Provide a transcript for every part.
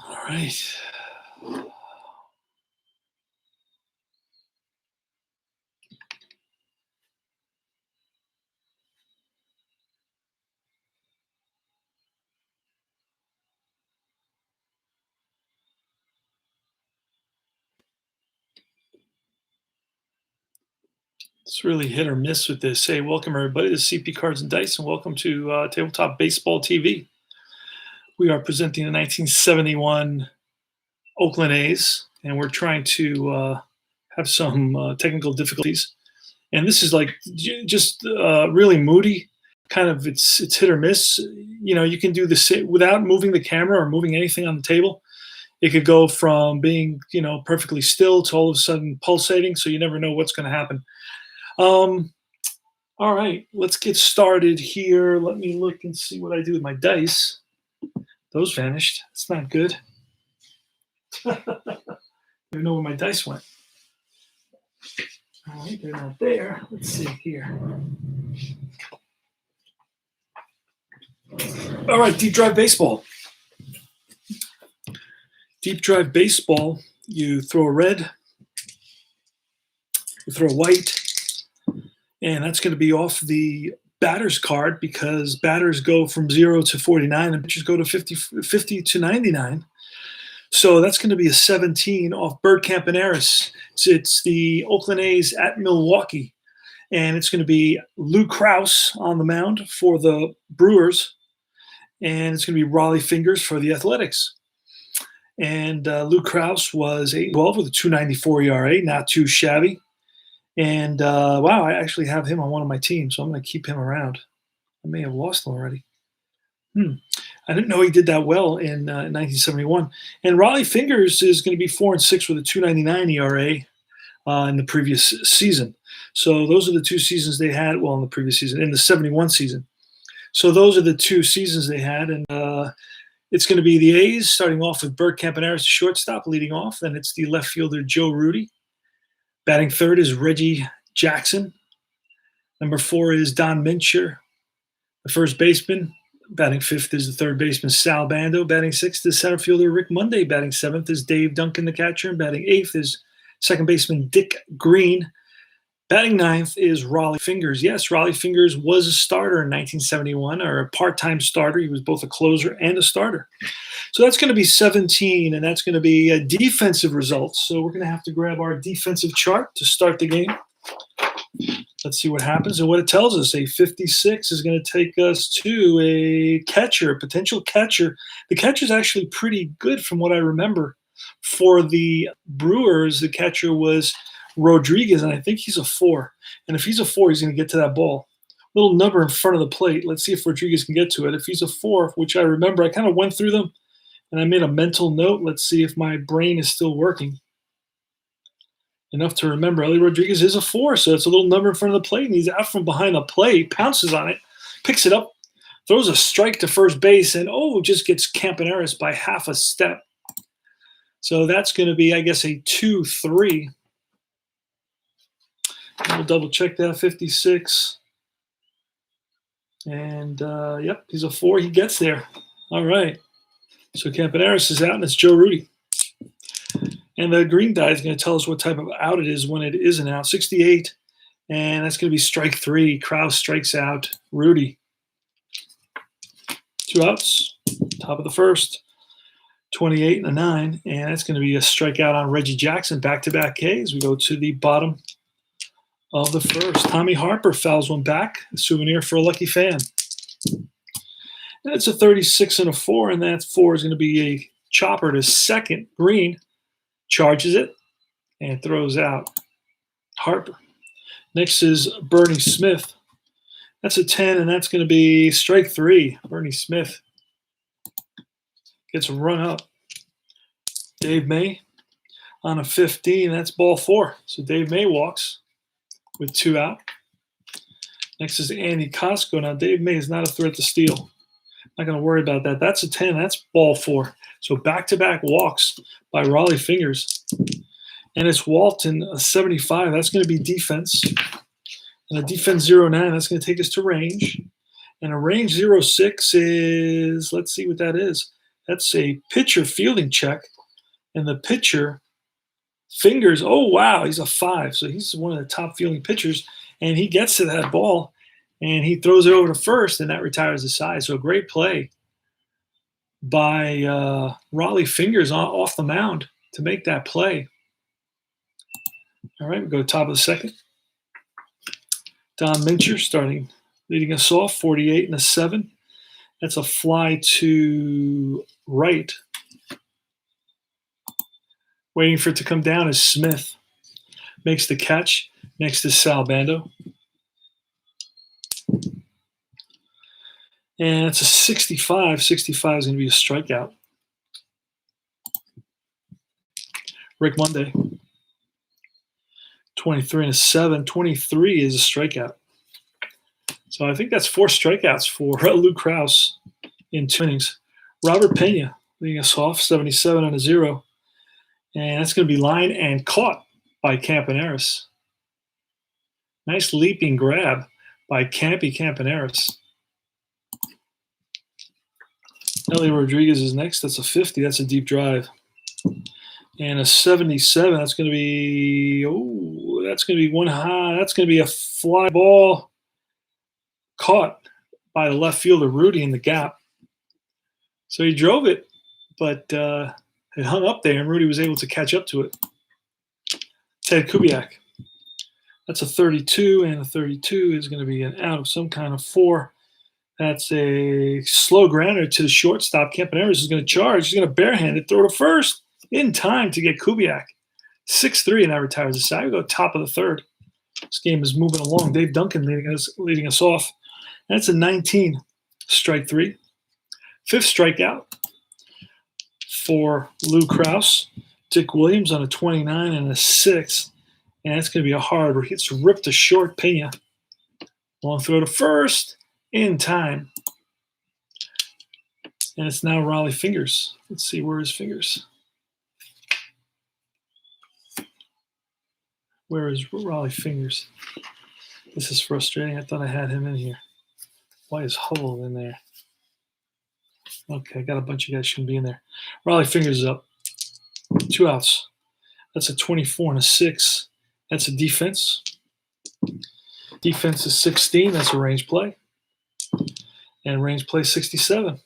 All right. It's really hit or miss with this. Hey, welcome everybody to CP Cards and Dice, and welcome to Tabletop Baseball TV. We are presenting the 1971 Oakland A's, and we're trying to have some technical difficulties. And this is like just really moody. Kind of, it's hit or miss. You know, you can do this without moving the camera or moving anything on the table. It could go from being, perfectly still to all of a sudden pulsating. So you never know what's going to happen. All right, let's get started here. Let me look and see what I do with my dice. Those vanished. That's not good. I don't know where my dice went. All right, they're not there. Let's see here. All right, deep drive baseball. Deep drive baseball, you throw a red, you throw a white, and that's going to be off the batter's card because batters go from 0 to 49 and pitchers go to 50 to 99. So that's going to be a 17 off Bird Campaneris. It's the Oakland A's at Milwaukee. And it's going to be Lou Krause on the mound for the Brewers. And it's going to be Raleigh Fingers for the Athletics. And Lou Krause was 8-12 with a 2.94 ERA, not too shabby. And wow, I actually have him on one of my teams, so I'm going to keep him around. I may have lost him already. I didn't know he did that well in 1971. And Raleigh Fingers is going to be 4-6 with a 2.99 ERA in the previous season. So those are the two seasons they had. Well, in the previous season, in the 71 season. So those are the two seasons they had, and it's going to be the A's starting off with Bert Campaneris, shortstop, leading off. Then it's the left fielder Joe Rudy. Batting third is Reggie Jackson. Number 4 is Don Mincher, the first baseman. Batting fifth is the third baseman Sal Bando. Batting sixth is center fielder Rick Monday. Batting seventh is Dave Duncan, the catcher. And batting eighth is second baseman Dick Green. Batting ninth is Raleigh Fingers. Yes, Raleigh Fingers was a starter in 1971, or a part-time starter. He was both a closer and a starter. So that's going to be 17, and that's going to be defensive results. So we're going to have to grab our defensive chart to start the game. Let's see what happens and what it tells us. A 56 is going to take us to a catcher, a potential catcher. The catcher is actually pretty good from what I remember. For the Brewers, the catcher was Rodriguez, and I think he's a 4. And if he's a 4, he's going to get to that ball. Little number in front of the plate. Let's see if Rodriguez can get to it. If he's a 4, which I remember, I kind of went through them, and I made a mental note. Let's see if my brain is still working enough to remember. Ellie Rodriguez is a 4, so it's a little number in front of the plate, and he's out from behind the plate, pounces on it, picks it up, throws a strike to first base, and just gets Campaneris by half a step. So that's going to be, I guess, a 2-3. We'll double check that. 56. And yep, he's a 4. He gets there. All right. So Campaneris is out, and it's Joe Rudy. And the green die is going to tell us what type of out it is when it is an out. 68. And that's going to be strike 3. Krause strikes out Rudy. 2 outs. Top of the first. 28 and a 9. And that's going to be a strikeout on Reggie Jackson. Back-to-back Ks. We go to the bottom of the first. Tommy Harper fouls one back. A souvenir for a lucky fan. And it's a 36 and a 4, and that 4 is going to be a chopper to second. Green charges it and throws out Harper. Next is Bernie Smith. That's a 10, and that's going to be strike 3. Bernie Smith gets a run up. Dave May on a 15. That's ball 4. So Dave May walks with 2 out. Next is Andy Costco. Now, Dave May is not a threat to steal. Not going to worry about that. That's a 10. That's ball 4. So back-to-back walks by Raleigh Fingers. And it's Walton, a 75. That's going to be defense. And a defense 09, that's going to take us to range. And a range 06 is, let's see what that is. That's a pitcher fielding check, and the pitcher fingers. Oh wow, he's a 5, so he's one of the top fielding pitchers, and he gets to that ball, and he throws it over to first, and that retires the side. So a great play by Raleigh Fingers off the mound to make that play. All right, we go top of the second. Don Mincher starting, leading us off, 48 and a 7. That's a fly to right. Waiting for it to come down is Smith. Makes the catch. Next is Salbando. And it's a 65. 65 is going to be a strikeout. Rick Monday. 23 and a 7. 23 is a strikeout. So I think that's 4 strikeouts for Lou Krause in 2 innings. Robert Pena leading us off, 77 and a 0. And that's going to be lined and caught by Campaneris. Nice leaping grab by Campaneris. Ellie Rodriguez is next. That's a 50. That's a deep drive. And a 77. That's going to be, that's going to be one high. That's going to be a fly ball caught by the left fielder, Rudy, in the gap. So he drove it, but it hung up there, and Rudy was able to catch up to it. Ted Kubiak. That's a 32, and a 32 is going to be an out of some kind of 4. That's a slow grounder to the shortstop. Campaneris is going to charge. He's going to barehand throw to first in time to get Kubiak. 6-3, and that retires the side. We go top of the third. This game is moving along. Dave Duncan leading us off. That's a 19, strike 3. 5th strikeout for Lou Krause. Dick Williams on a 29 and a 6. And it's going to be a hard where it's ripped to short. Pena. Long throw to first in time. And it's now Raleigh Fingers. Let's see, where is Fingers? Where is Raleigh Fingers? This is frustrating. I thought I had him in here. Why is Hubble in there? Okay, I got a bunch of guys shouldn't be in there. Raleigh Fingers is up. 2 outs. That's a 24 and a 6. That's a defense. Defense is 16. That's a range play. And range play 67.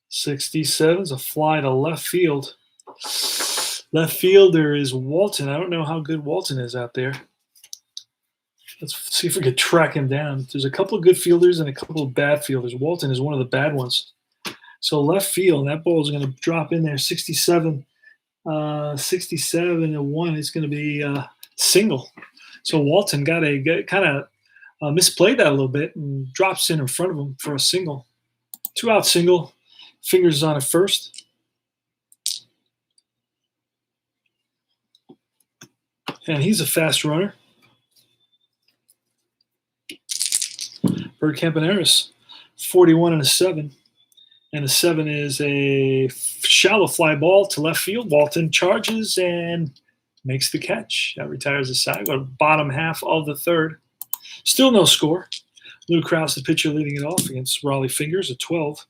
67 is a fly to left field. Left fielder is Walton. I don't know how good Walton is out there. Let's see if we could track him down. There's a couple of good fielders and a couple of bad fielders. Walton is one of the bad ones. So left field, and that ball is going to drop in there. 67 and 1 is going to be single. So Walton got kind of misplayed that a little bit and drops in front of him for a single. 2-out single. Fingers on at first. And he's a fast runner. Bird Campaneris, 41 and a 7. And a 7 is a shallow fly ball to left field. Walton charges and makes the catch. That retires the side. Go to bottom half of the third. Still no score. Lou Krause, the pitcher, leading it off against Raleigh Fingers at 12.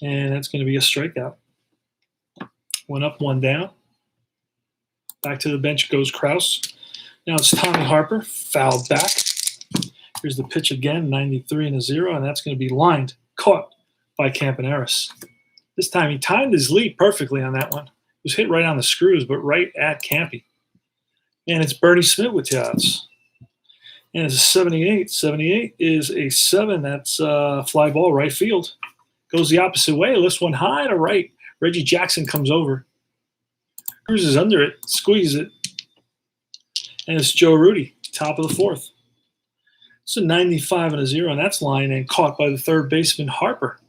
And that's going to be a strikeout. 1 up, 1 down. Back to the bench goes Krause. Now it's Tommy Harper, fouled back. Here's the pitch again, 93 and a 0, and that's going to be lined, caught by Campaneris. This time he timed his leap perfectly on that one. It was hit right on the screws, but right at Campy. And it's Bernie Smith with 2 outs. And it's a 78. 78 is a 7. That's a fly ball right field. Goes the opposite way, lifts one high to right. Reggie Jackson comes over. Cruises under it, squeezes it. And it's Joe Rudy, top of the 4th. It's a 95 and a 0, and that's lined and caught by the third baseman, Harper.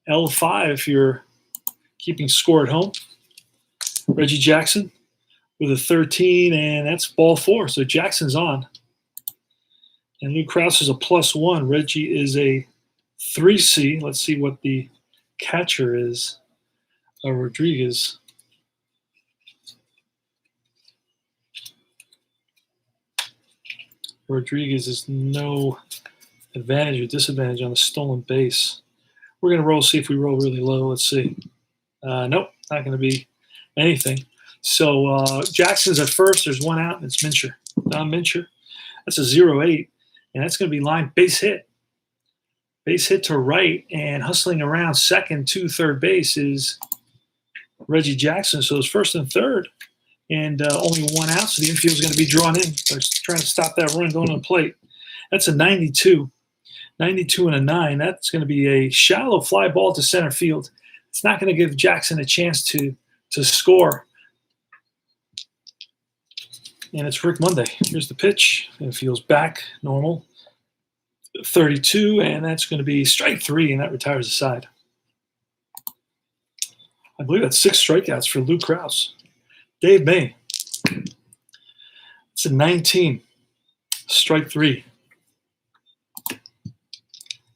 L5 if you're keeping score at home. Reggie Jackson with a 13, and that's ball 4, so Jackson's on. And Lou Krause is a +1. Reggie is a 3C. Let's see what the catcher is. Rodriguez. Rodriguez is no advantage or disadvantage on the stolen base. We're going to roll, see if we roll really low. Let's see. Nope, not going to be anything. So Jackson's at first. There's one out, and it's Mincher. Don Mincher. That's a 0-8, and that's going to be line base hit. Base hit to right, and hustling around second to third base is Reggie Jackson. So it's first and third, and only one out, so the infield is going to be drawn in. They're trying to stop that run going on the plate. That's a 92. 92 and a 9. That's going to be a shallow fly ball to center field. It's not going to give Jackson a chance to score. And it's Rick Monday. Here's the pitch. It feels back, normal. 32, and that's going to be strike 3, and that retires the side. I believe that's 6 strikeouts for Lou Krause. Dave May. It's a 19. Strike 3.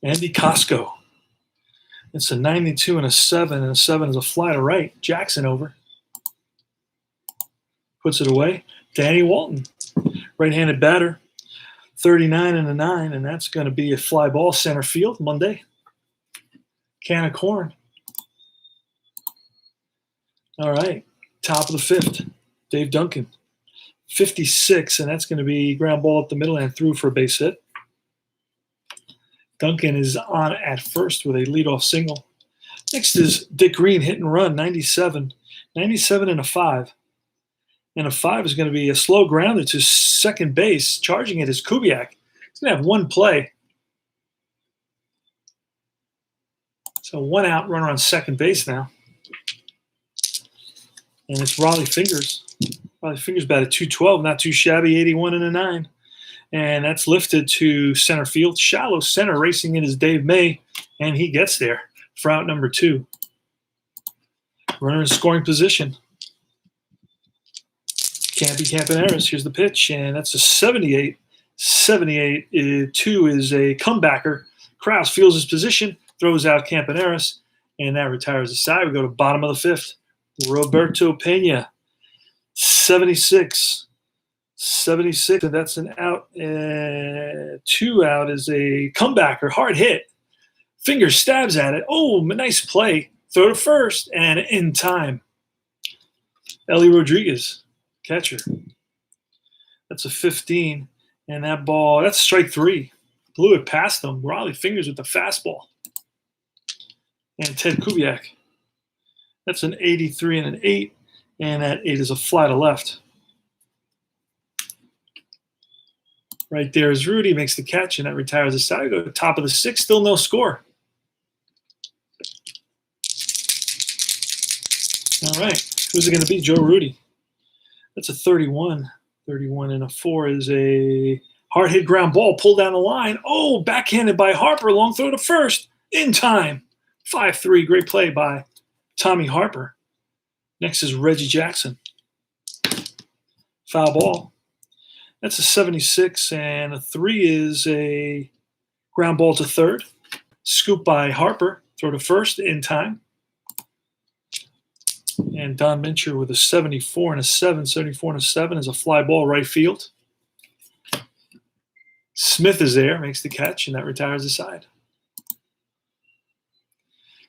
Andy Costco. It's a 92 and a 7, and a 7 is a fly to right. Jackson over. Puts it away. Danny Walton, right-handed batter. 39 and a 9, and that's going to be a fly ball center field Monday. Can of corn. All right, top of the 5th, Dave Duncan. 56, and that's going to be ground ball up the middle and through for a base hit. Duncan is on at first with a leadoff single. Next is Dick Green, hit and run, 97. 97 and a 5. And a 5 is going to be a slow grounder to second base. Charging it is Kubiak. He's going to have one play. So one out, runner on second base now. And it's Raleigh Fingers. Raleigh Fingers batted .212, not too shabby, 81 and a 9. And that's lifted to center field. Shallow center, racing in is Dave May, and he gets there for out number 2. Runner in scoring position. Campy Campaneris, here's the pitch, and that's a 78. 78, 2 is a comebacker. Krause feels his position, throws out Campaneris, and that retires the side. We go to bottom of the 5th. Roberto Pena, 76. 76, and that's an out. 2 out is a comebacker, hard hit. Finger stabs at it. Oh, nice play. Throw to first, and in time. Ellie Rodriguez, catcher. That's a 15, and that ball, that's strike 3. Blew it past him. Raleigh Fingers with the fastball. And Ted Kubiak. That's an 83 and an 8, and that 8 is a fly to left. Right there is Rudy, makes the catch, and that retires the side. Go to top of the 6th, still no score. All right, who's it going to be? Joe Rudy. That's a 31. 31 and a 4 is a hard hit ground ball, pulled down the line. Oh, backhanded by Harper, long throw to first, in time. 5-3, great play by Tommy Harper. Next is Reggie Jackson. Foul ball. That's a 76, and a 3 is a ground ball to third. Scoop by Harper, throw to first, in time. And Don Mincher with a 74 and a 7. 74 and a 7 is a fly ball right field. Smith is there, makes the catch, and that retires the side.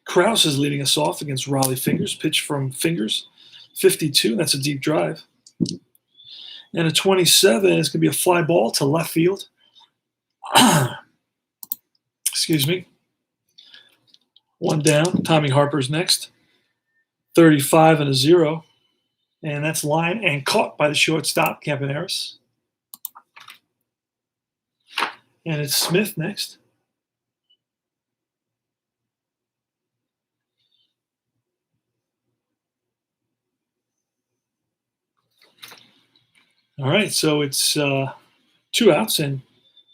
Krause is leading us off against Raleigh Fingers. Pitch from Fingers, 52. That's a deep drive. And a 27 is going to be a fly ball to left field. Excuse me. One down. Tommy Harper's next. 35 and a 0. And that's line and caught by the shortstop, Campaneris. And it's Smith next. All right, so it's 2 outs, and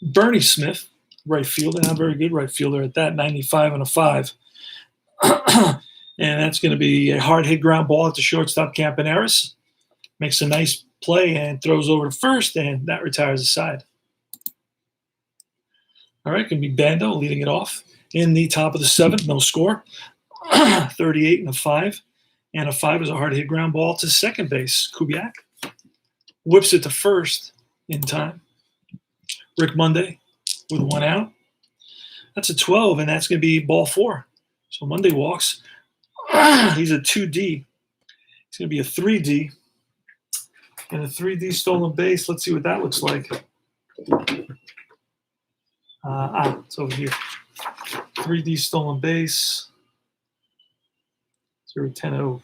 Bernie Smith, right fielder, not a very good right fielder at that, 95 and a 5. And that's going to be a hard hit ground ball at the shortstop, Campaneris. Makes a nice play and throws over to first, and that retires the side. All right, going to be Bando leading it off in the top of the 7th, no score. 38 and a 5. And a 5 is a hard hit ground ball to second base, Kubiak. Whips it to first in time. Rick Monday with 1 out. That's a 12, and that's going to be ball 4. So Monday walks. He's a 2D. He's going to be a 3D. And a 3D stolen base. Let's see what that looks like. It's over here. 3D stolen base. 0-10-0.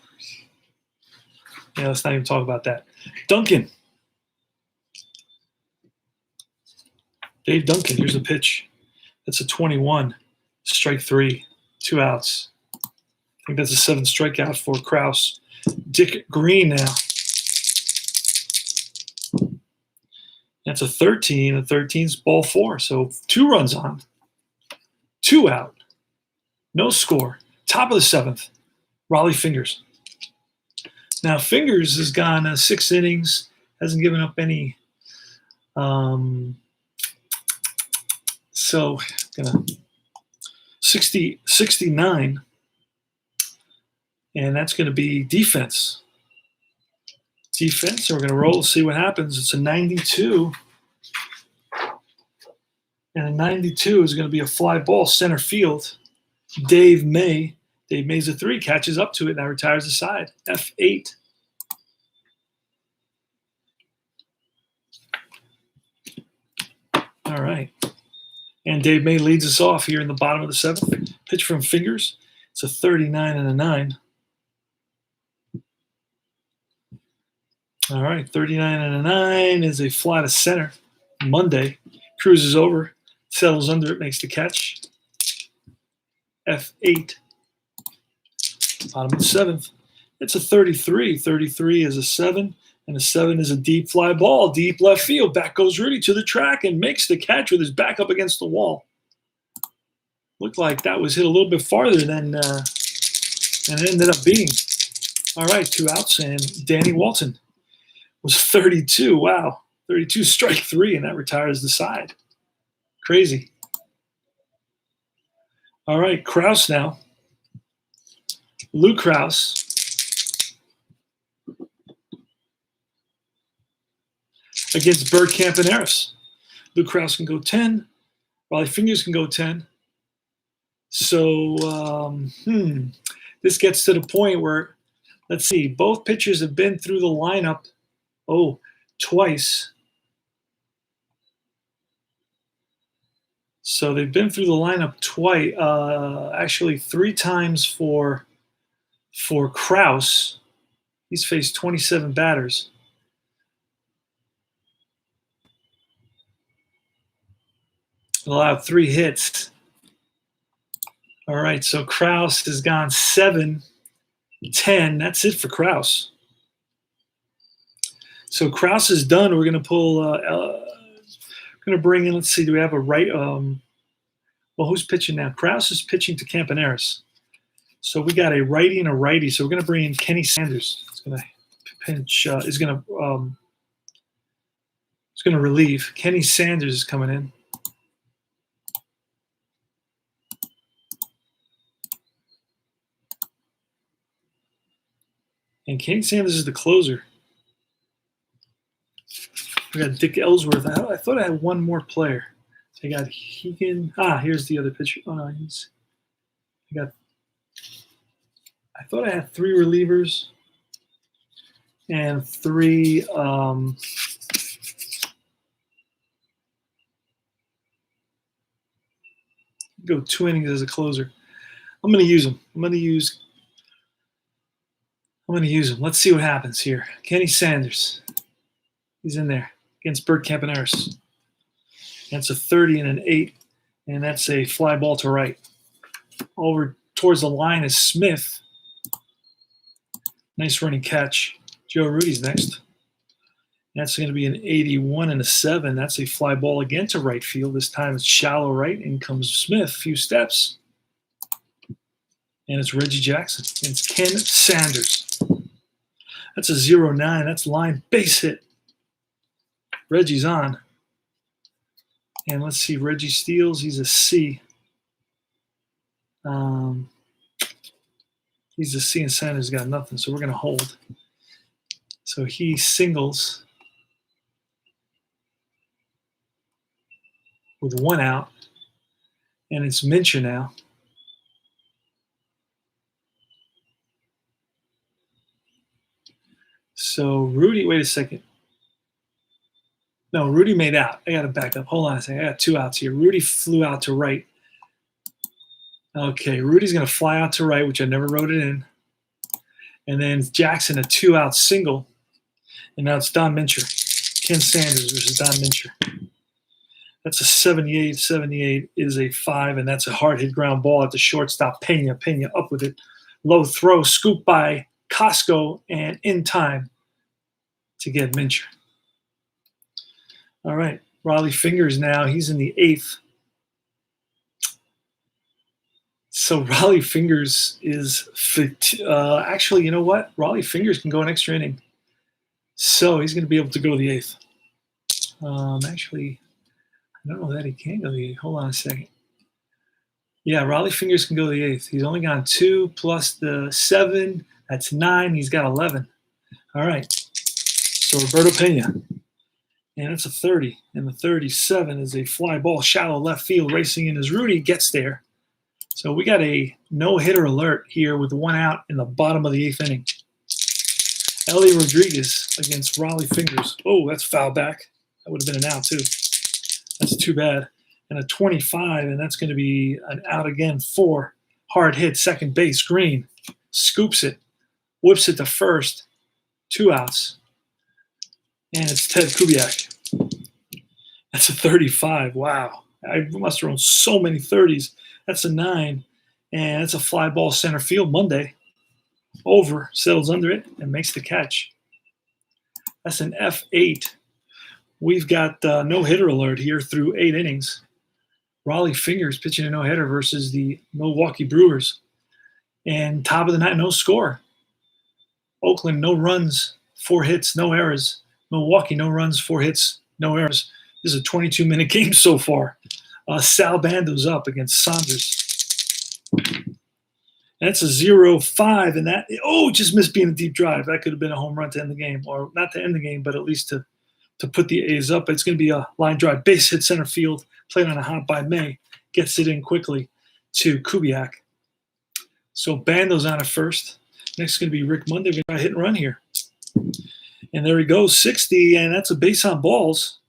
Yeah, let's not even talk about that. Duncan. Dave Duncan, here's a pitch. That's a 21. Strike 3. 2 outs. I think that's a 7th strikeout for Kraus. Dick Green now. That's a 13. A 13's ball 4. So 2 runs on. 2 out. No score. Top of the 7th. Raleigh Fingers. Now Fingers has gone 6 innings. Hasn't given up any. So gonna 69. And that's going to be defense. Defense, and we're going to roll, see what happens. It's a 92. And a 92 is going to be a fly ball center field. Dave May. Dave May's a 3, catches up to it, now retires the side. F8. All right. And Dave May leads us off here in the bottom of the 7th. Pitch from Fingers. It's a 39 and a 9. All right, 39 and a 9 is a fly to center. Monday cruises over, settles under it, makes the catch. F8. Bottom of the 7th. It's a 33. 33 is a 7, and a 7 is a deep fly ball, deep left field. Back goes Rudy to the track and makes the catch with his back up against the wall. Looked like that was hit a little bit farther than it ended up being. All right, 2 outs, and Danny Walton was 32. Wow. 32, strike 3, and that retires the side. Crazy. All right, Kraus now. Lou Kraus against Bert Campaneris. Lou Kraus can go 10. Raleigh Fingers can go 10. So this gets to the point where, let's see, both pitchers have been through the lineup twice. So they've been through the lineup twice, actually 3 times for Kraus. He's faced 27 batters. Allowed 3 hits. All right, so Kraus has gone 7-10. That's it for Kraus. So Kraus is done. We're going to pull. Going to bring in. Let's see. Do we have a right? Well, who's pitching now? Kraus is pitching to Campaneris. So we got a righty and a righty. So we're going to bring in Kenny Sanders. He's going to pinch. He's going to relieve. Kenny Sanders is coming in. And Kenny Sanders is the closer. We got Dick Ellsworth. I thought I had one more player. So I got Hegan. Here's the other pitcher. Oh no, I thought I had 3 relievers and 3 go 2 innings as a closer. I'm going to use him. I'm going to use him. Let's see what happens here. Kenny Sanders. He's in there against Bert Campaneris. That's a 30 and an 8, and that's a fly ball to right. Over towards the line is Smith. Nice running catch. Joe Rudy's next. That's going to be an 81 and a 7. That's a fly ball again to right field. This time it's shallow right. In comes Smith. Few steps. And it's Reggie Jackson. And it's Ken Sanders. That's a 0-9. That's line base hit. Reggie's on. And let's see. Reggie steals. He's a C. He's a C, and Sanders got nothing. So we're going to hold. So he singles with 1 out. And it's Mincher now. So Rudy, wait a second. No, Rudy made out. I got to back up. Hold on a second. I got 2 outs here. Rudy flew out to right. Okay, Rudy's going to fly out to right, which I never wrote it in. And then Jackson, a 2-out single. And now it's Don Mincher. Ken Sanders versus Don Mincher. That's a 78. 78 is a 5, and that's a hard hit ground ball at the shortstop. Pena up with it. Low throw, scoop by Costco, and in time to get Mincher. All right, Raleigh Fingers now. He's in the 8th. So Raleigh Fingers is actually, you know what? Raleigh Fingers can go an extra inning. So he's going to be able to go the 8th. Actually, I don't know that he can go the 8th. Hold on a second. Yeah, Raleigh Fingers can go the 8th. He's only gone 2 plus the 7. That's 9. He's got 11. All right. So Roberto Pena. And it's a 30. And the 37 is a fly ball, shallow left field, racing in as Rudy gets there. So we got a no-hitter alert here with 1 out in the bottom of the 8th inning. Ellie Rodriguez against Raleigh Fingers. Oh, that's foul back. That would have been an out, too. That's too bad. And a 25, and that's going to be an out again for hard hit, second base, Green. Scoops it, whips it to first. 2 outs. And it's Ted Kubiak. That's a 35. Wow. I must have thrown so many 30s. That's a 9, and it's a fly ball center field Monday. Over, settles under it, and makes the catch. That's an F8. We've got no-hitter alert here through 8 innings. Raleigh Fingers pitching a no-hitter versus the Milwaukee Brewers. And top of the 9, no score. Oakland, no runs, 4 hits, no errors. Milwaukee, no runs, 4 hits, no errors. This is a 22-minute game so far. Sal Bando's up against Saunders. That's a 0-5, and that just missed being a deep drive. That could have been a home run to end the game, or not to end the game, but at least to put the A's up. It's going to be a line drive, base hit center field, played on a hop by May, gets it in quickly to Kubiak. So Bando's on at first. Next is going to be Rick Monday. We're going to hit and run here. And there he goes, 60, and that's a base on balls.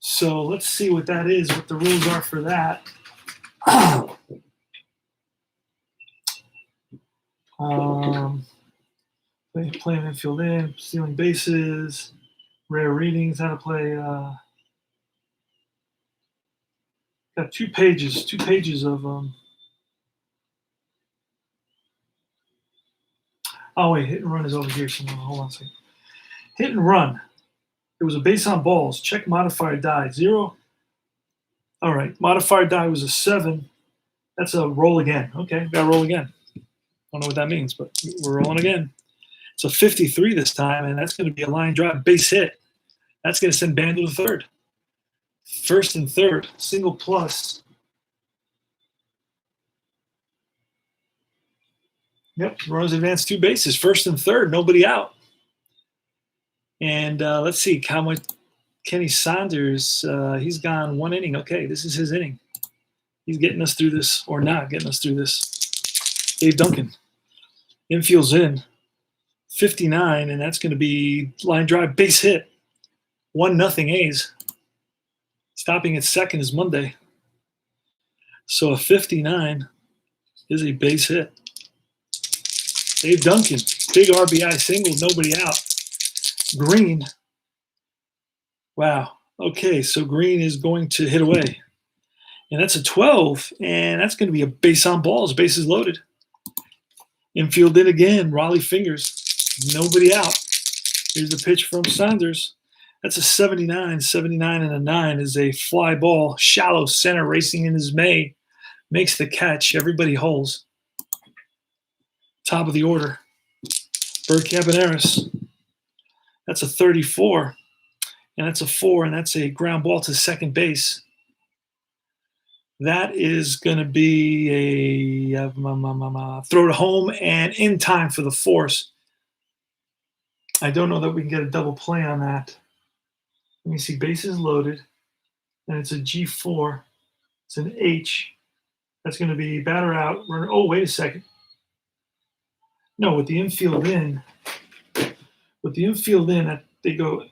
So let's see what that is, what the rules are for that. Playing infield in, stealing bases, rare readings, how to play. Got 2 pages of. Oh wait, hit and run is over here somewhere. Hold on a second. Hit and run. It was a base on balls. Check modifier die. 0. All right. Modifier die was a 7. That's a roll again. Okay. Got to roll again. Don't know what that means, but we're rolling again. It's a 53 this time, and that's going to be a line drive base hit. That's going to send Bando to third. First and third. Single plus. Yep. Runners advance 2 bases. First and third. Nobody out. And let's see, Kenny Saunders, he's gone 1 inning. Okay, this is his inning. He's getting us through this, or not getting us through this. Dave Duncan, infield's in, 59, and that's going to be line drive, base hit. 1-0 A's. Stopping at second is Monday. So a 59 is a base hit. Dave Duncan, big RBI single, nobody out. Green. Wow. Okay, so Green is going to hit away. And that's a 12, and that's going to be a base on balls, bases loaded. Infield in again, Raleigh Fingers. Nobody out. Here's the pitch from Saunders. That's a 79. 79 and a 9 is a fly ball, shallow center, racing in his May. Makes the catch. Everybody holds. Top of the order. Bert Cabaneris. That's a 34, and that's a 4, and that's a ground ball to second base. That is going to be a throw to home and in time for the force. I don't know that we can get a double play on that. Let me see, bases loaded, and it's a G4. It's an H. That's going to be batter out. Oh, wait a second. No, with the infield in, they go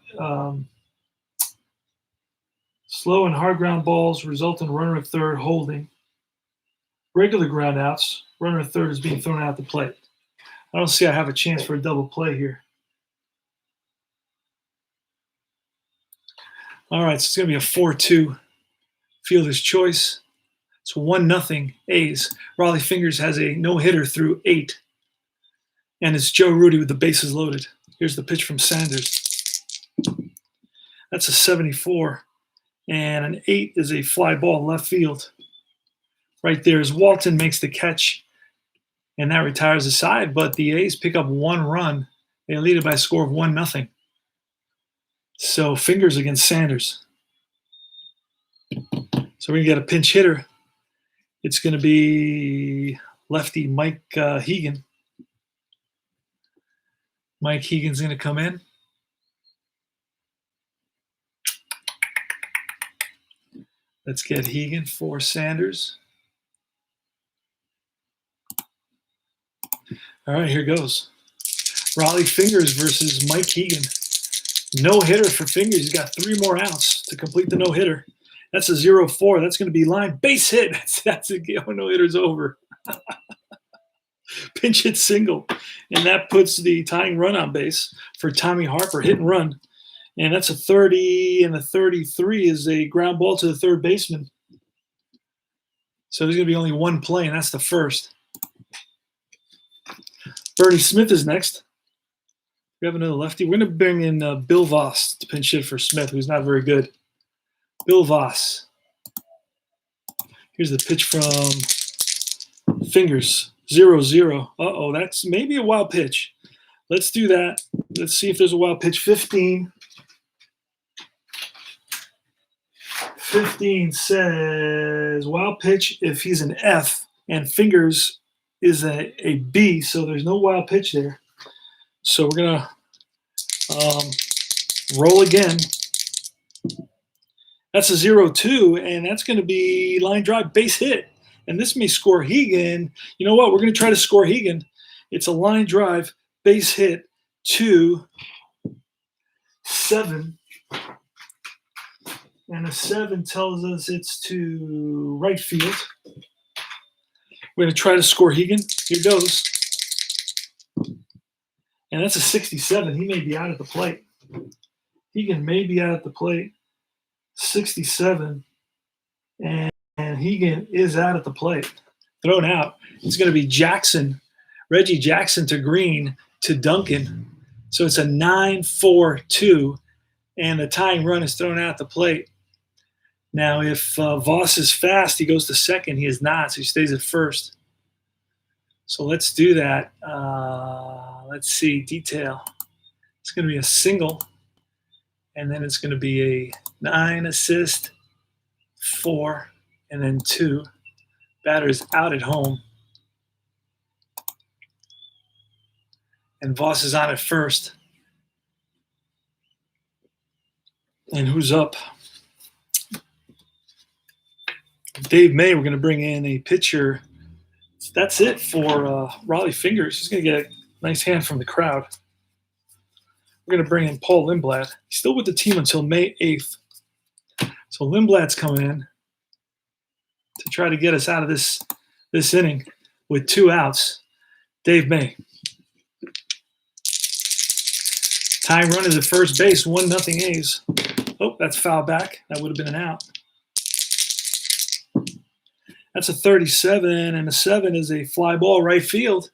slow and hard ground balls result in runner at third holding. Regular ground outs, runner at third is being thrown out the plate. I don't see I have a chance for a double play here. All right, so it's going to be a 4-2 fielder's choice. It's 1-0 A's. Raleigh Fingers has a no-hitter through 8. And it's Joe Rudy with the bases loaded. Here's the pitch from Sanders. That's a 74. And an 8 is a fly ball left field. Right there is Walton makes the catch, and that retires the side. But the A's pick up 1 run. They lead it by a score of 1-0. So Fingers against Sanders. So we're going to get a pinch hitter. It's going to be lefty Mike Hegan. Mike Hegan's going to come in. Let's get Hegan for Sanders. All right, here goes. Raleigh Fingers versus Mike Hegan. No-hitter for Fingers. He's got 3 more outs to complete the no-hitter. That's a 0-4. That's going to be line base hit. That's a no-hitter's over. Pinch hit single. And that puts the tying run on base for Tommy Harper. Hit and run. And that's a 30, and a 33 is a ground ball to the third baseman. So there's going to be only 1 play, and that's the first. Bernie Smith is next. We have another lefty. We're going to bring in Bill Voss to pinch hit for Smith, who's not very good. Bill Voss. Here's the pitch from Fingers. 0-0. Uh-oh, that's maybe a wild pitch. Let's do that. Let's see if there's a wild pitch. 15. 15 says wild pitch if he's an F, and Fingers is a B, so there's no wild pitch there. So we're going to roll again. That's a 0-2, and that's going to be line drive base hit. And this may score Hegan. You know what? We're going to try to score Hegan. It's a line drive base hit to 7. And a 7 tells us it's to right field. We're going to try to score Hegan. Here goes. And that's a 67. He may be out at the plate. Hegan may be out at the plate. 67. And Hegan is out at the plate. Thrown out. It's going to be Jackson. Reggie Jackson to Green to Duncan. So it's a 9-4-2. And the tying run is thrown out at the plate. Now, if Voss is fast, he goes to second. He is not, so he stays at first. So let's do that. Let's see, detail. It's going to be a single, and then it's going to be a 9 assist, 4, and then 2. Batter's out at home. And Voss is on at first. And who's up? Dave May. We're going to bring in a pitcher. That's it for Raleigh Fingers. He's going to get a nice hand from the crowd. We're going to bring in Paul Lindblad. He's still with the team until May 8th. So Lindblad's coming in to try to get us out of this inning with 2 outs. Dave May. Tying run is at first base, 1-0 A's. Oh, that's foul back. That would have been an out. That's a 37, and a 7 is a fly ball right field.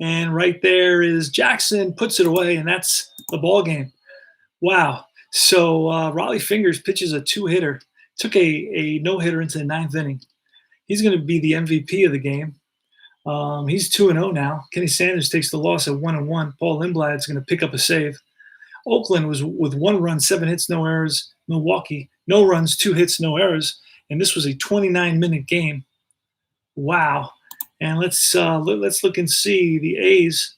And right there is Jackson, puts it away, and that's the ball game. Wow. So Raleigh Fingers pitches a 2-hitter. Took a no-hitter into the 9th inning. He's going to be the MVP of the game. He's 2-0 now. Kenny Sanders takes the loss at 1-1. Paul Lindblad is going to pick up a save. Oakland was with 1 run, 7 hits, no errors. Milwaukee, no runs, 2 hits, no errors. And this was a 29-minute game. Wow. And let's look and see the A's.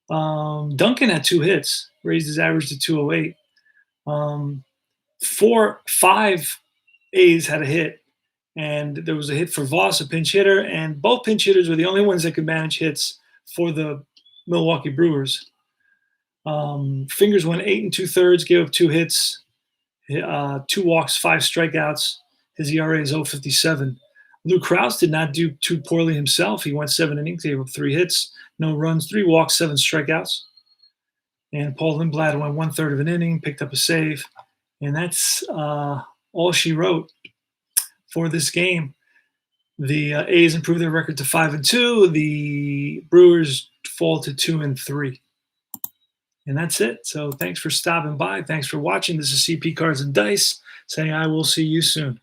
Duncan had 2 hits, raised his average to 208. 5 A's had a hit, and there was a hit for Voss, a pinch hitter, and both pinch hitters were the only ones that could manage hits for the Milwaukee Brewers. Fingers went 8 2/3, gave up 2 hits, 2 walks, 5 strikeouts. His ERA is 0.57. Lou Krause did not do too poorly himself. He went 7 innings, gave up 3 hits, no runs, 3 walks, 7 strikeouts. And Paul Lindblad went 1/3 of an inning, picked up a save. And that's all she wrote for this game. The A's improved their record to 5-2. The Brewers fall to 2-3. And that's it. So thanks for stopping by. Thanks for watching. This is CP Cards and Dice saying I will see you soon.